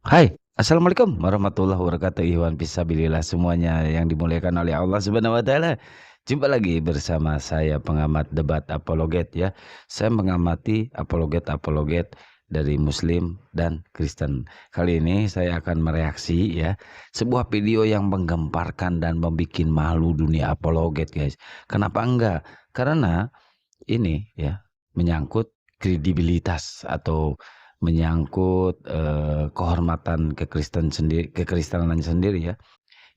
Hai, assalamualaikum warahmatullahi wabarakatuh. Ikhwan fisabilillah semuanya yang dimuliakan oleh Allah Subhanahu wa taala. Jumpa lagi bersama saya pengamat debat apologet ya. Saya mengamati apologet-apologet dari Muslim dan Kristen. Kali ini saya akan mereaksi ya sebuah video yang menggemparkan dan membuat malu dunia apologet, guys. Kenapa enggak? Karena ini ya menyangkut kredibilitas atau menyangkut kehormatan kekristenan sendiri ya,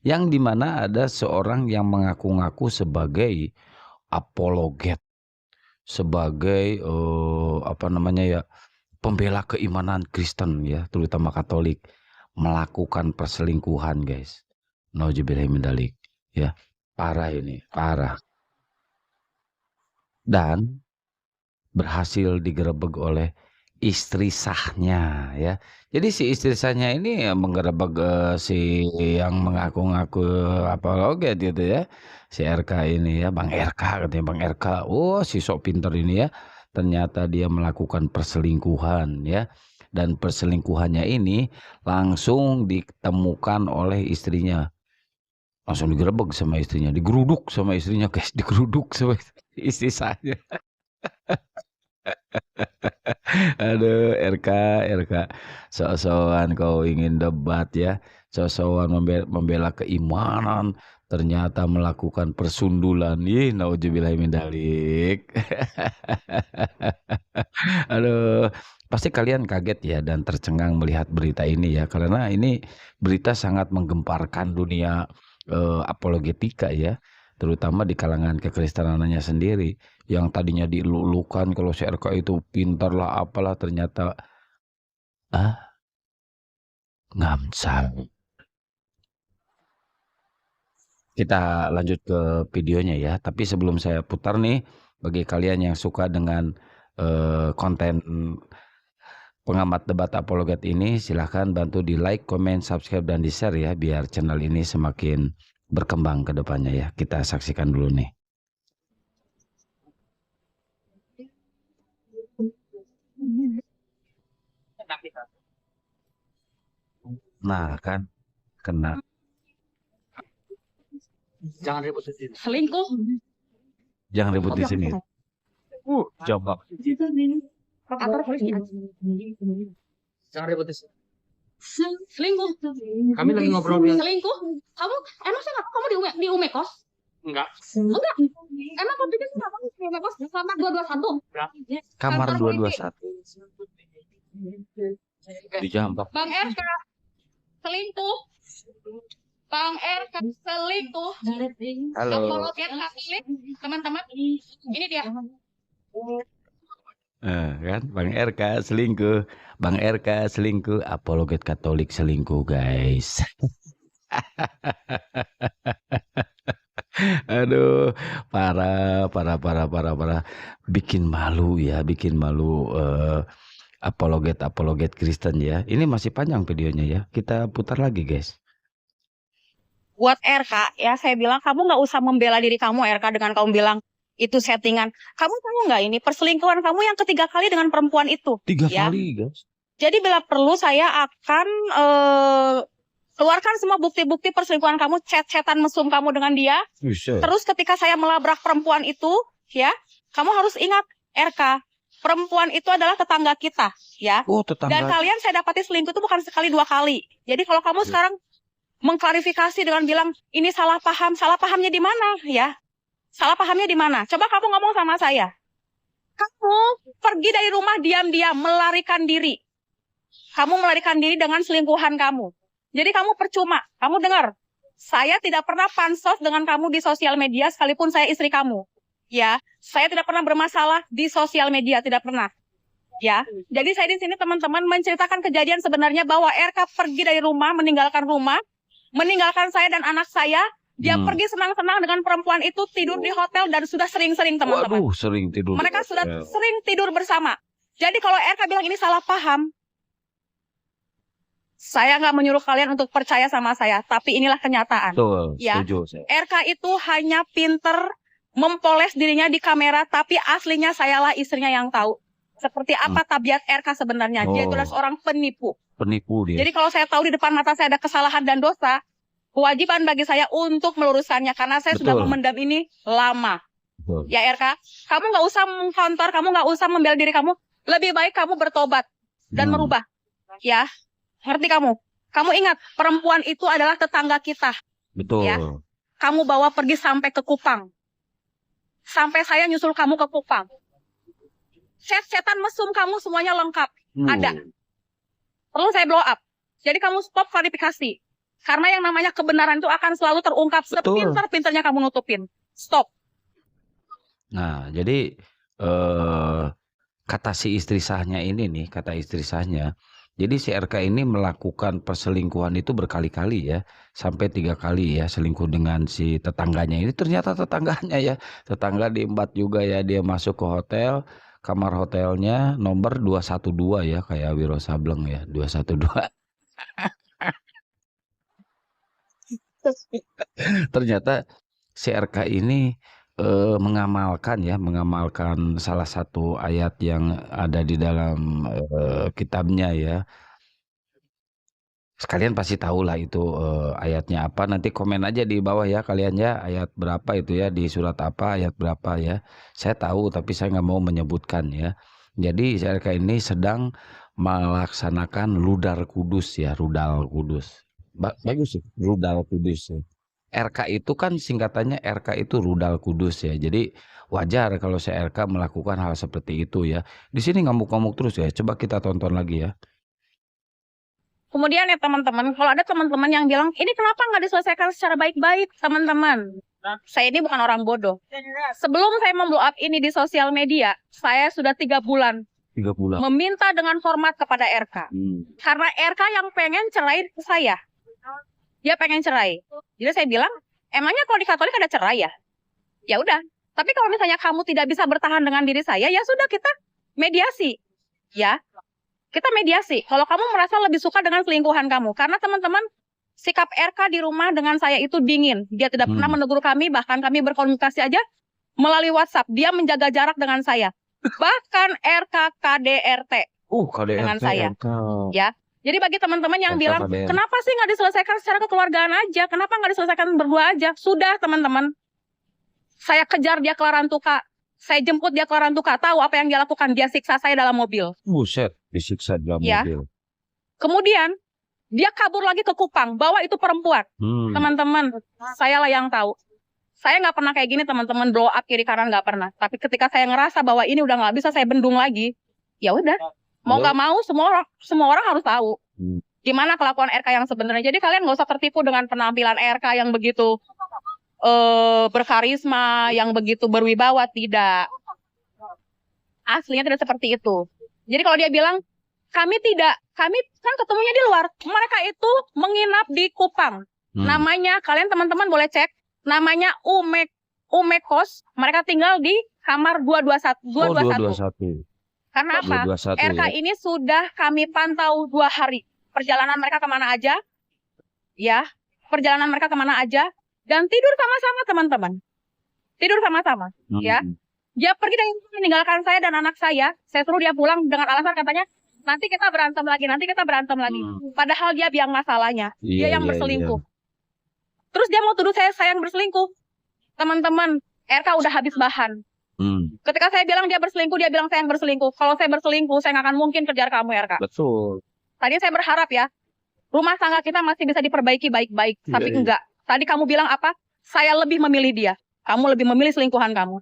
yang dimana ada seorang yang mengaku-ngaku sebagai apologet, sebagai apa namanya ya, pembela keimanan Kristen ya, terutama Katolik, melakukan perselingkuhan, guys. Nauzubillahi min dzalik ya. Parah ini, parah. Dan berhasil digerebek oleh istri sahnya ya. Jadi si istri sahnya ini ya menggerebek si yang mengaku-ngaku apologet gitu ya. Si RK ini ya, Bang RK katanya, Bang RK. Oh, si sok pinter ini ya. Ternyata dia melakukan perselingkuhan ya. Dan perselingkuhannya ini langsung ditemukan oleh istrinya. Langsung digerebek sama istrinya, digeruduk sama istrinya, guys, digeruduk sama istri sahnya. Aduh, RK, sok-sokan kau ingin debat ya, sok-sokan membela keimanan, ternyata melakukan persundulan. Ih, naudzubillahi min dzalik. Aduh, pasti kalian kaget ya dan tercengang melihat berita ini ya, karena ini berita sangat menggemparkan dunia apologetika ya, terutama di kalangan kekristenannya sendiri, yang tadinya dilulukan kalau si RK itu pintar lah apalah, ternyata ngamsal. Kita lanjut ke videonya ya, tapi sebelum saya putar nih, bagi kalian yang suka dengan konten pengamat debat apologet ini, silahkan bantu di like, comment, subscribe, dan di share ya, biar channel ini semakin berkembang ke depannya ya. Kita saksikan dulu nih. Nah kan, kena. Jangan ribut di sini. Selingkuh. Jangan ribut di sini. Coba. Kantor polisi. Jangan ribut di sini. Selingkuh. Kami lagi ngobrol biasa. Selingkuh. Kamu emang saya nggak tahu kamu di Umekos? Enggak. Enggak. Emang kau pikir saya kamu di Umekos kamar 221? Kamar Kantor polisi. 221 di Jambak. Bang RK selingkuh. Bang RK selingkuh. Halo. Apologet Katolik, teman-teman. Ini dia. Kan Bang RK selingkuh, Bang RK selingkuh, apologet Katolik selingkuh, guys. Aduh, parah. Bikin malu ya, bikin malu apologet Kristen ya. Ini masih panjang videonya ya. Kita putar lagi, guys. Buat RK ya, saya bilang kamu nggak usah membela diri kamu RK dengan kamu bilang itu settingan. Kamu tahu nggak ini perselingkuhan kamu yang ketiga kali dengan perempuan itu? 3 ya. kali, guys. Jadi bila perlu saya akan keluarkan semua bukti-bukti perselingkuhan kamu, chat-chatan mesum kamu dengan dia. Bisa. Terus ketika saya melabrak perempuan itu, ya, kamu harus ingat RK, perempuan itu adalah tetangga kita, ya. Oh, tetangga. Dan kalian saya dapati selingkuh itu bukan sekali 2 kali. Jadi kalau kamu sekarang mengklarifikasi dengan bilang ini salah paham, salah pahamnya di mana, ya? Salah pahamnya di mana? Coba kamu ngomong sama saya. Kamu pergi dari rumah diam-diam, melarikan diri. Kamu melarikan diri dengan selingkuhan kamu. Jadi kamu percuma. Kamu dengar, saya tidak pernah pansos dengan kamu di sosial media sekalipun saya istri kamu. Ya, saya tidak pernah bermasalah di sosial media, tidak pernah. Ya, jadi saya di sini teman-teman menceritakan kejadian sebenarnya bahwa RK pergi dari rumah, meninggalkan saya dan anak saya. Dia pergi senang-senang dengan perempuan itu, tidur di hotel dan sudah sering-sering teman-teman. Waduh, sering tidur. Mereka sudah sering tidur bersama. Jadi kalau RK bilang ini salah paham, saya nggak menyuruh kalian untuk percaya sama saya, tapi inilah kenyataan. Betul, ya. setuju saya. RK itu hanya pinter mempoles dirinya di kamera, tapi aslinya sayalah istrinya yang tahu. Seperti apa tabiat RK sebenarnya. Dia itu adalah seorang penipu. Penipu dia. Jadi kalau saya tahu di depan mata saya ada kesalahan dan dosa, kewajiban bagi saya untuk meluruskannya karena saya sudah Betul. memendam ini lama. Betul. Ya RK, kamu nggak usah mengkontor, kamu nggak usah membela diri kamu. Lebih baik kamu bertobat dan merubah. Ya, ngerti kamu? Kamu ingat, perempuan itu adalah tetangga kita. Betul. Ya. Kamu bawa pergi sampai ke Kupang. Sampai saya nyusul kamu ke Kupang. Setan mesum kamu semuanya lengkap. Ada. Perlu saya blow up. Jadi kamu stop klarifikasi. Karena yang namanya kebenaran itu akan selalu terungkap. Betul. Sepintar-pintarnya kamu nutupin. Stop. Nah, jadi kata si istri sahnya ini nih, kata istri sahnya. Jadi si RK ini melakukan perselingkuhan itu berkali-kali ya, sampai 3 kali ya selingkuh dengan si tetangganya ini. Ternyata tetangganya ya, tetangga diembat juga ya, dia masuk ke hotel, kamar hotelnya nomor 212 ya, kayak Wiro Sableng ya, 212. Ternyata si RK ini mengamalkan salah satu ayat yang ada di dalam kitabnya ya. Sekalian pasti tahu lah itu ayatnya apa. Nanti komen aja di bawah ya kalian ya, ayat berapa itu ya, di surat apa, ayat berapa ya. Saya tahu tapi saya nggak mau menyebutkan ya. Jadi si RK ini sedang melaksanakan ludar kudus ya, rudal kudus. Bagus sih, rudal kudus ya. RK itu kan singkatannya, RK itu rudal kudus ya. Jadi wajar kalau saya RK melakukan hal seperti itu ya. Di sini ngamuk-ngamuk terus ya. Coba kita tonton lagi ya. Kemudian ya teman-teman, kalau ada teman-teman yang bilang, ini kenapa nggak diselesaikan secara baik-baik, teman-teman? Saya ini bukan orang bodoh. Sebelum saya memblow up ini di sosial media, saya sudah 3 bulan 3 bulan. meminta dengan hormat kepada RK. Karena RK yang pengen cerai saya. Dia pengen cerai. Jadi saya bilang, emangnya kalau di Katolik ada cerai ya? Ya udah. Tapi kalau misalnya kamu tidak bisa bertahan dengan diri saya, ya sudah kita mediasi. Ya. Kita mediasi. Kalau kamu merasa lebih suka dengan selingkuhan kamu. Karena teman-teman, sikap RK di rumah dengan saya itu dingin. Dia tidak pernah menegur kami, bahkan kami berkomunikasi aja melalui WhatsApp. Dia menjaga jarak dengan saya. Bahkan RK KDRT KDRT dengan saya. RK. Ya. Jadi bagi teman-teman yang RK bilang, KDRT. kenapa sih nggak diselesaikan secara kekeluargaan aja? Kenapa nggak diselesaikan berdua aja? Sudah teman-teman. Saya kejar dia ke Larantuka. Saya jemput dia ke Larantuka. Tahu apa yang dia lakukan? Dia siksa saya dalam mobil. Buset, disiksa dalam Ya. mobil. Kemudian, dia kabur lagi ke Kupang. Bawa itu perempuan. Teman-teman, saya lah yang tahu. Saya nggak pernah kayak gini teman-teman, blow up kiri kanan nggak pernah. Tapi ketika saya ngerasa bahwa ini udah nggak bisa saya bendung lagi, ya udah. Mau nggak mau semua orang harus tahu gimana kelakuan RK yang sebenarnya. Jadi kalian nggak usah tertipu dengan penampilan RK yang begitu berkarisma, yang begitu berwibawa. Tidak. Aslinya tidak seperti itu. Jadi kalau dia bilang kami kan ketemunya di luar. Mereka itu menginap di Kupang. Namanya kalian teman-teman boleh cek. Namanya Umekos. Mereka tinggal di kamar 221. Karena apa? 221, RK ya. ini sudah kami pantau 2 hari. Perjalanan mereka kemana aja. Ya. Perjalanan mereka kemana aja. Dan tidur sama-sama teman-teman. Tidur sama-sama. Ya. Dia pergi dan meninggalkan saya dan anak saya. Saya suruh dia pulang dengan alasan katanya, nanti kita berantem lagi. Padahal dia biang masalahnya. Dia yang berselingkuh. Terus dia mau tuduh saya yang berselingkuh. Teman-teman, RK udah habis bahan. Ketika saya bilang dia berselingkuh, dia bilang saya yang berselingkuh. Kalau saya berselingkuh, saya nggak akan mungkin kejar kamu, RK. Betul. Tadi saya berharap ya, rumah tangga kita masih bisa diperbaiki baik-baik. Tapi enggak. Tadi kamu bilang apa? Saya lebih memilih dia. Kamu lebih memilih selingkuhan kamu.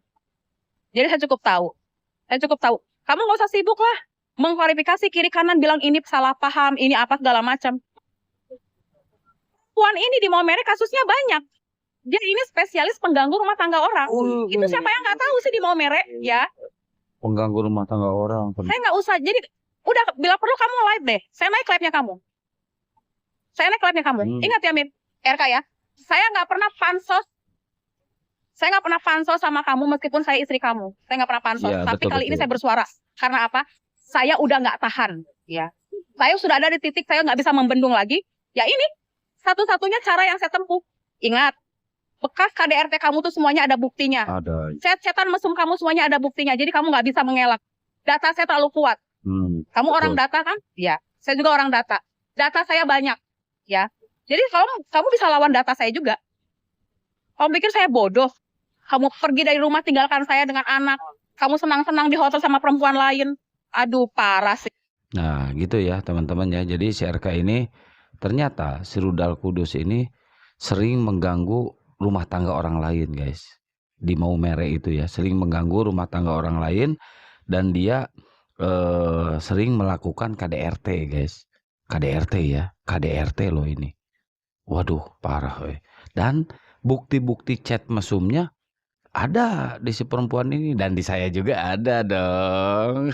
Jadi saya cukup tahu. Kamu nggak usah sibuk lah. Mengklarifikasi kiri kanan, bilang ini salah paham, ini apa segala macam. Puan ini di Maumere kasusnya banyak. Dia ini spesialis pengganggu rumah tangga orang. Itu siapa yang nggak tahu sih di Maumere, ya? Pengganggu rumah tangga orang. Saya nggak usah. Jadi udah bila perlu kamu live deh. Saya naik live-nya kamu. Ingat ya, Mim, RK ya. Saya nggak pernah pansos sama kamu meskipun saya istri kamu. Saya nggak pernah pansos. Ya, tapi betul, kali ini betul. saya bersuara. Karena apa? Saya udah nggak tahan. Ya. Saya sudah ada di titik saya nggak bisa membendung lagi. Ya ini satu-satunya cara yang saya tempuh. Ingat. Bekas KDRT kamu tuh semuanya ada buktinya. Ada. Setan mesum kamu semuanya ada buktinya. Jadi kamu nggak bisa mengelak. Data saya terlalu kuat. Kamu orang data kan? Ya. Saya juga orang data. Data saya banyak, ya. Jadi kamu bisa lawan data saya juga. Kamu pikir saya bodoh? Kamu pergi dari rumah tinggalkan saya dengan anak. Kamu senang-senang di hotel sama perempuan lain. Aduh, parah sih. Nah, gitu ya teman-teman ya. Jadi si RK ini ternyata si Rudal Kudus ini sering mengganggu rumah tangga orang lain, guys. Di Maumere itu ya, sering mengganggu rumah tangga orang lain dan dia sering melakukan KDRT, guys. KDRT ya, KDRT loh ini. Waduh, parah, weh. Dan bukti-bukti chat mesumnya ada di si perempuan ini dan di saya juga ada dong.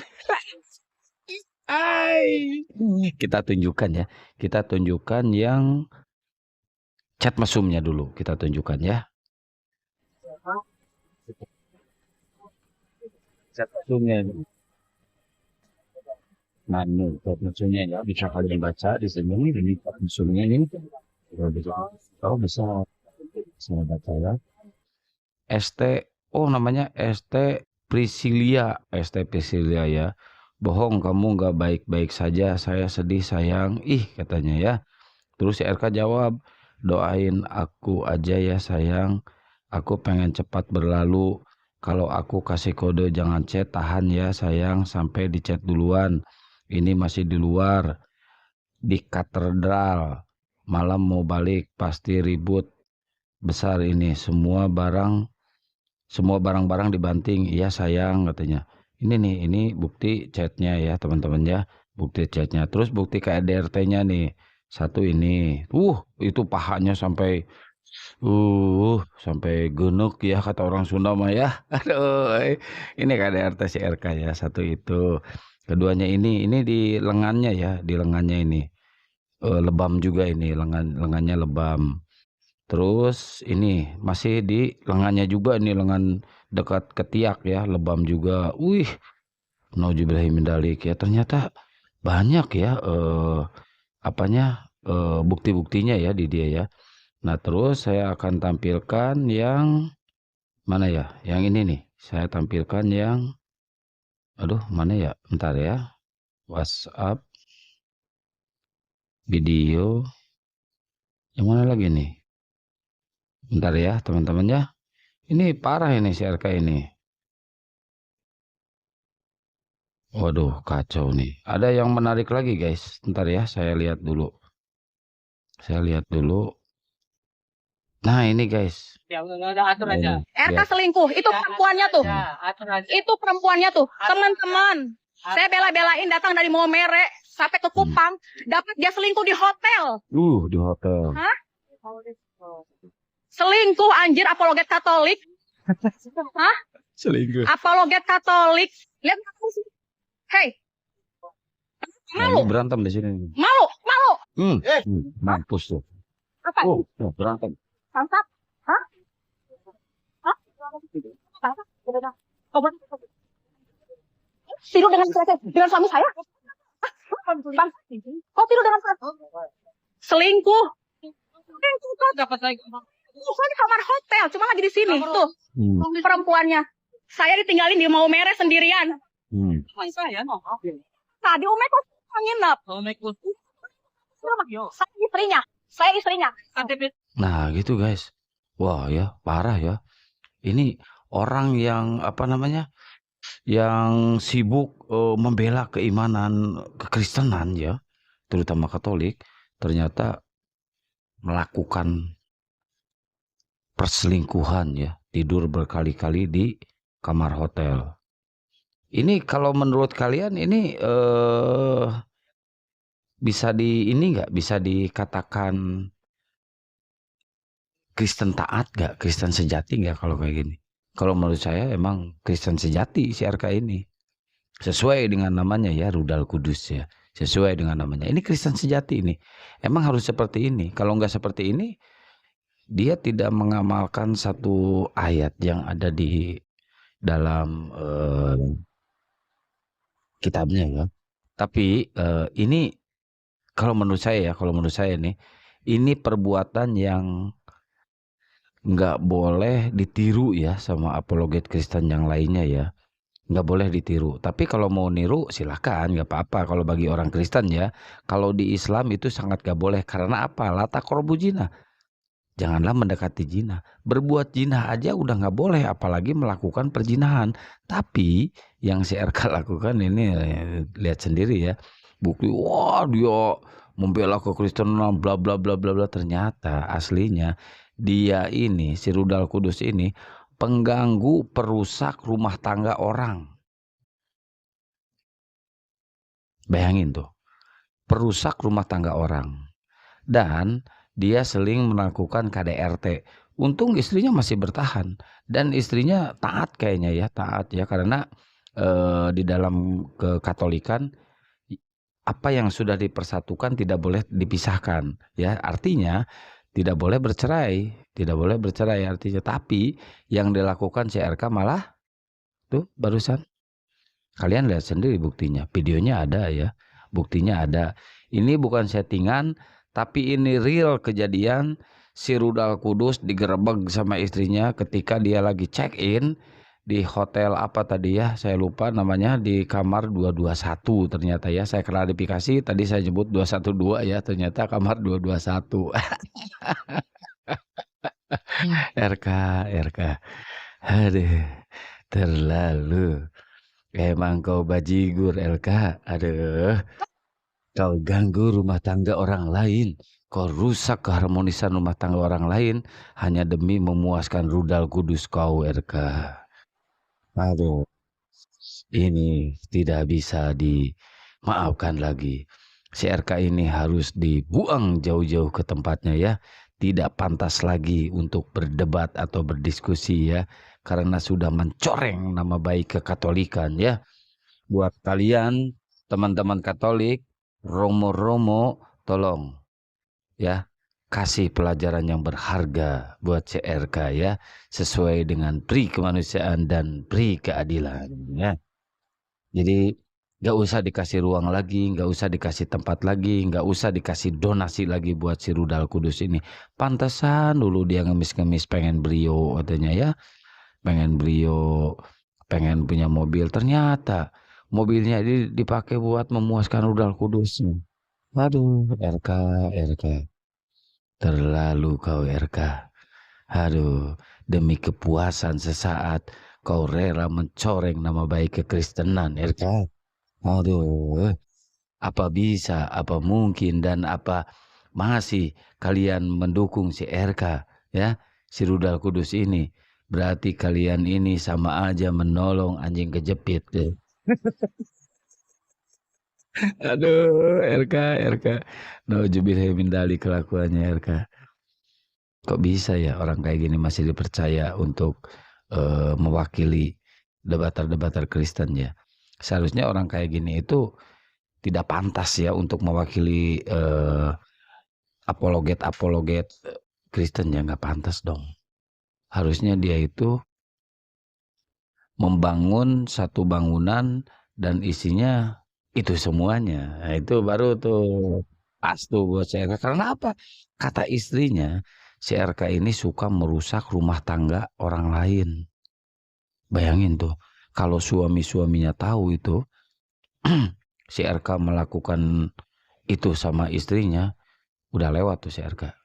Hai. Kita tunjukkan ya. Kita tunjukkan yang chat mesumnya dulu. Kita tunjukkan ya. Chat mesumnya ini. Nah, ini chat mesumnya ya. Bisa kalian baca di sini. Ini chat mesumnya ini. Kalau bisa baca ya. ST, oh namanya ST Priscilia. ST Priscilia ya. Bohong, kamu gak baik-baik saja, saya sedih sayang, ih katanya ya. Terus si RK jawab, doain aku aja ya sayang, aku pengen cepat berlalu, kalau aku kasih kode jangan chat, tahan ya sayang, sampai di chat duluan, ini masih di luar, di katedral, malam mau balik, pasti ribut besar ini, semua barang-barang dibanting, iya sayang katanya. Ini nih, ini bukti chatnya ya teman-teman ya, bukti chatnya. Terus bukti KDRT-nya nih, satu ini, itu pahanya sampai genuk ya kata orang Sunda mah ya. Aduh, ini KDRT si RK ya, satu itu. Keduanya ini di lengannya ya, di lengannya ini lebam juga ini, lengannya lebam. Terus ini masih di lengannya juga, ini lengan dekat ketiak ya, lebam juga. Wih, nauzubillahimindzalik ya. Ternyata banyak ya bukti-buktinya ya di dia ya. Nah, terus saya akan tampilkan yang mana ya? Yang ini nih. Saya tampilkan yang mana ya? Bentar ya. WhatsApp video. Yang mana lagi nih? Bentar ya, teman-teman ya. Ini parah ini si RK ini. Waduh, kacau nih. Ada yang menarik lagi, guys. Bentar ya, saya lihat dulu. Nah, ini guys. Ya udah atur aja. RK selingkuh, itu perempuannya tuh. Atur aja. Itu perempuannya tuh, teman-teman. Saya bela-belain datang dari Maumere sampai ke Kupang, dapat dia selingkuh di hotel. Di hotel. Hah? Selingkuh anjir, apologet Katolik. Hah? Selingkuh. Apologet Katolik. Lihat aku sih. Hei. Malu. Nah, berantem di sini. Malu. Mampus tuh. Apa? Berantem. Santap? Hah? Tidur dengan suami saya? Bang, kok tidur dengan selingkuh? Selingkuh kok Dapat lagi. Saya di kamar hotel, cuma lagi di sini tuh perempuannya. Saya ditinggalin di Maumere sendirian. Saya no. Tadi Ume kok nginep. Saya istrinya. Nah, gitu guys. Wah ya, parah ya. Ini orang yang yang sibuk membela keimanan kekristenan ya, terutama Katolik, ternyata melakukan perselingkuhan ya, tidur berkali-kali di kamar hotel. Ini kalau menurut kalian ini bisa bisa dikatakan Kristen taat gak? Kristen sejati gak kalau kayak gini? Kalau menurut saya emang Kristen sejati si RK ini. Sesuai dengan namanya ya, Rudal Kudus ya. Sesuai dengan namanya. Ini Kristen sejati ini. Emang harus seperti ini. Kalau nggak seperti ini, dia tidak mengamalkan satu ayat yang ada di dalam kitabnya ya. Tapi ini kalau menurut saya nih, ini perbuatan yang nggak boleh ditiru ya sama apologet Kristen yang lainnya ya. nggak boleh ditiru. Tapi kalau mau niru silahkan, nggak apa-apa kalau bagi orang Kristen ya. Kalau di Islam itu sangat nggak boleh. Karena apa? La taqrabu zina. Janganlah mendekati zina. Berbuat zina aja udah nggak boleh, apalagi melakukan perzinahan. Tapi yang si RK lakukan ini lihat sendiri ya. Bukti, wah dia membela kekristenan bla bla bla bla bla. Ternyata aslinya dia ini, si Rudal Kudus ini pengganggu, perusak rumah tangga orang. Bayangin tuh, perusak rumah tangga orang. Dan dia sering melakukan KDRT. Untung istrinya masih bertahan. Dan istrinya taat kayaknya ya, taat ya. Karena di dalam kekatolikan, apa yang sudah dipersatukan tidak boleh dipisahkan. Ya, artinya tidak boleh bercerai. Tidak boleh bercerai artinya. Tapi yang dilakukan CRK malah tuh barusan. Kalian lihat sendiri buktinya. Videonya ada ya. Buktinya ada. Ini bukan settingan. Tapi ini real kejadian. Si Rudal Kudus digerebek sama istrinya ketika dia lagi check in di hotel apa tadi ya, saya lupa namanya, di kamar 221 ternyata ya. Saya klarifikasi, tadi saya nyebut 212 ya, ternyata kamar 221. RK, aduh, terlalu, emang kau bajigur LK, aduh, kau ganggu rumah tangga orang lain, kau rusak keharmonisan rumah tangga orang lain hanya demi memuaskan Rudal Kudus kau RK. Aduh, ini tidak bisa dimaafkan lagi. Si RK ini harus dibuang jauh-jauh ke tempatnya ya. Tidak pantas lagi untuk berdebat atau berdiskusi ya. Karena sudah mencoreng nama baik kekatolikan ya. Buat kalian teman-teman Katolik, Romo-Romo, tolong ya. Kasih pelajaran yang berharga buat CRK ya, sesuai dengan pri kemanusiaan dan pri keadilan ya. Jadi nggak usah dikasih ruang lagi, nggak usah dikasih tempat lagi, nggak usah dikasih donasi lagi buat si Rudal Kudus ini. Pantesan dulu dia ngemis-ngemis pengen brio katanya ya, pengen brio, pengen punya mobil. Ternyata mobilnya ini dipakai buat memuaskan Rudal Kudus. Waduh, RK. Terlalu kau RK. Aduh, demi kepuasan sesaat kau rela mencoreng nama baik kekristenan RK. Aduh, apa bisa, apa mungkin, dan apa masih kalian mendukung si RK ya, si Rudal Kudus ini. Berarti kalian ini sama aja menolong anjing kejepit deh. Aduh, RK. Nauzubillah min dzalik kelakuannya RK. Kok bisa ya orang kayak gini masih dipercaya untuk mewakili debater-debater Kristen ya. Seharusnya orang kayak gini itu tidak pantas ya untuk mewakili apologet Kristen ya, nggak pantas dong. Harusnya dia itu membangun satu bangunan dan isinya itu semuanya. Nah, itu baru tuh pas tuh buat CRK. Karena apa? Kata istrinya, CRK ini suka merusak rumah tangga orang lain. Bayangin tuh, kalau suami-suaminya tahu itu, CRK melakukan itu sama istrinya, udah lewat tuh CRK.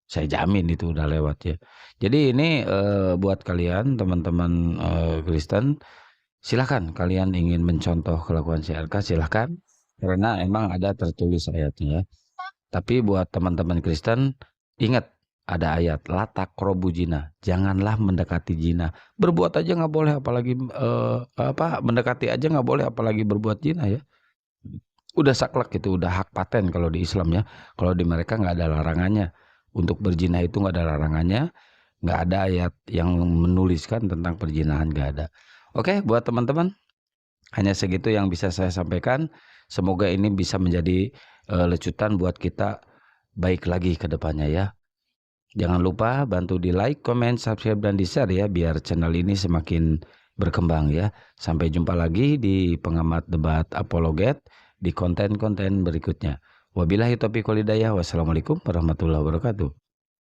Saya jamin itu udah lewat ya. Jadi ini buat kalian teman-teman Kristen, silahkan kalian ingin mencontoh kelakuan CRK, silahkan. Karena emang ada tertulis ayatnya. Tapi buat teman-teman Kristen, ingat ada ayat, la taqrabu zina, janganlah mendekati zina. Berbuat aja nggak boleh, apalagi mendekati aja nggak boleh, apalagi berbuat zina ya. Udah saklek itu, udah hak paten kalau di Islam ya. Kalau di mereka nggak ada larangannya. Untuk berzina itu nggak ada larangannya. Nggak ada ayat yang menuliskan tentang perzinahan, nggak ada. Oke, buat teman-teman, hanya segitu yang bisa saya sampaikan. Semoga ini bisa menjadi lecutan buat kita baik lagi ke depannya ya. Jangan lupa bantu di like, comment, subscribe, dan di share ya, biar channel ini semakin berkembang ya. Sampai jumpa lagi di Pengamat Debat Apologet di konten-konten berikutnya. Wabillahi taufiq wal hidayah. Wassalamualaikum warahmatullahi wabarakatuh.